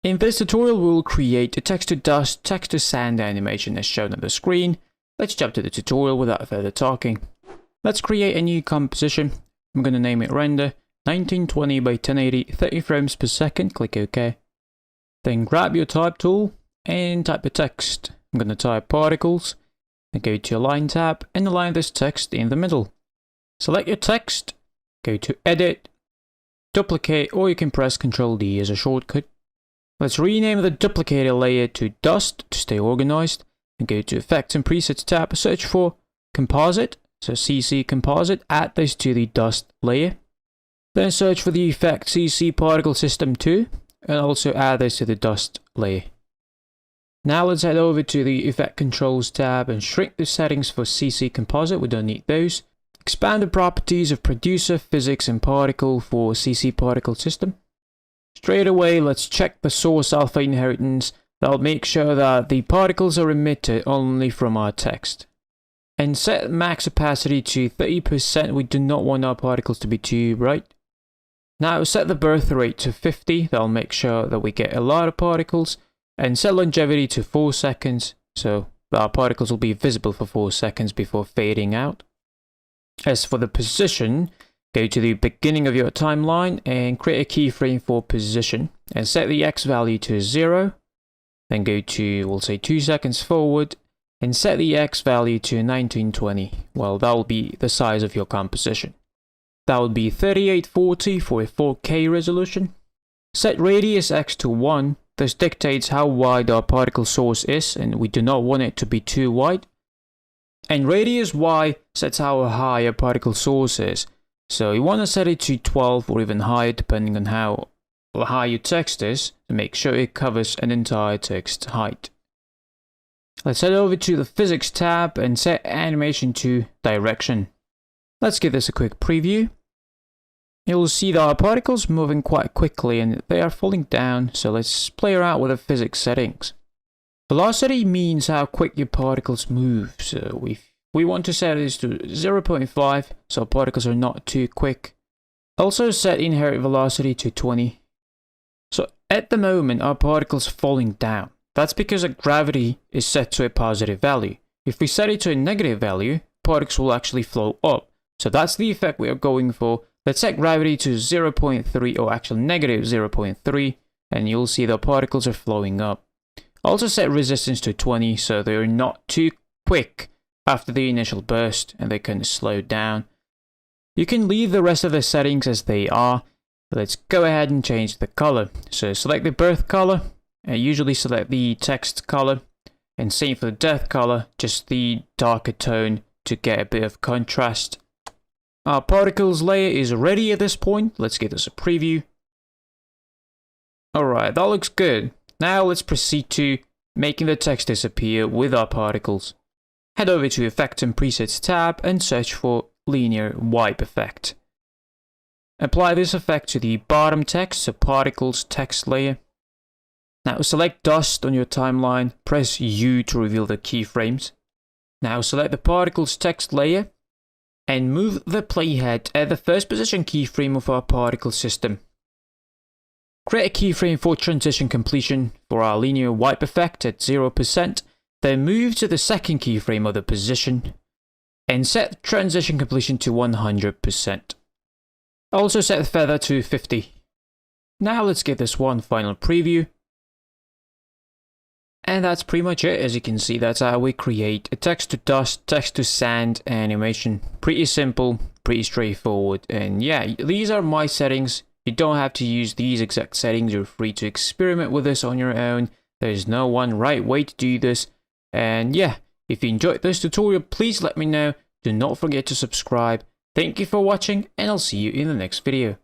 In this tutorial, we'll create a text to dust, text to sand animation as shown on the screen. Let's jump to the tutorial without further talking. Let's create a new composition. I'm going to name it render 1920 by 1080, 30 frames per second. Click OK. Then grab your type tool and type a text. I'm going to type particles. Then go to Align tab and align this text in the middle. Select your text, go to Edit, Duplicate, or you can press Ctrl D as a shortcut. Let's rename the duplicated layer to Dust to stay organized. And go to Effects and Presets tab, search for Composite, so CC Composite, add this to the Dust layer. Then search for the effect CC Particle System 2, and also add this to the Dust layer. Now let's head over to the Effect Controls tab and shrink the settings for CC Composite, we don't need those. Expand the properties of Producer, Physics, and Particle for CC Particle System. Straight away, let's check the source alpha inheritance. That'll make sure that the particles are emitted only from our text. And set max opacity to 30%, we do not want our particles to be too bright. Now set the birth rate to 50, that'll make sure that we get a lot of particles. And set longevity to 4 seconds, so our particles will be visible for 4 seconds before fading out. As for the position, go to the beginning of your timeline and create a keyframe for position. And set the X value to 0. Then go to, we'll say 2 seconds forward. And set the X value to 1920. Well, that will be the size of your composition. That would be 3840 for a 4K resolution. Set radius X to 1. This dictates how wide our particle source is, and we do not want it to be too wide. And radius Y sets how high our particle source is. So you want to set it to 12 or even higher depending on how high your text is, to make sure it covers an entire text height. Let's head over to the Physics tab and set animation to direction. Let's give this a quick preview. You'll see that our particles moving quite quickly and they are falling down, so let's play around with the physics settings. Velocity means how quick your particles move, so we want to set this to 0.5 so particles are not too quick. Also set inherent velocity to 20. So at the moment our particles are falling down. That's because our gravity is set to a positive value. If we set it to a negative value, particles will actually flow up. So that's the effect we are going for. Let's set gravity to 0.3 or actually negative 0.3 and you'll see the particles are flowing up. Also set resistance to 20 so they're not too quick after the initial burst and they can slow down. You can leave the rest of the settings as they are. Let's go ahead and change the color. So select the birth color and usually select the text color, and same for the death color, just the darker tone to get a bit of contrast. Our particles layer is ready at this point. Let's give this a preview. Alright, that looks good. Now let's proceed to making the text disappear with our particles. Head over to Effects and Presets tab and search for Linear Wipe Effect. Apply this effect to the bottom text, so particles text layer. Now select Dust on your timeline, press U to reveal the keyframes. Now select the particles text layer and move the playhead at the first position keyframe of our particle system. Create a keyframe for transition completion for our linear wipe effect at 0%, then move to the second keyframe of the position and set transition completion to 100%. Also set the feather to 50. Now let's give this one final preview. And that's pretty much it. As you can see, that's how we create a text to dust, text to sand animation. Pretty simple, pretty straightforward. And yeah, these are my settings. You don't have to use these exact settings. You're free to experiment with this on your own. There's no one right way to do this. And yeah, if you enjoyed this tutorial, please let me know. Do not forget to subscribe. Thank you for watching, and I'll see you in the next video.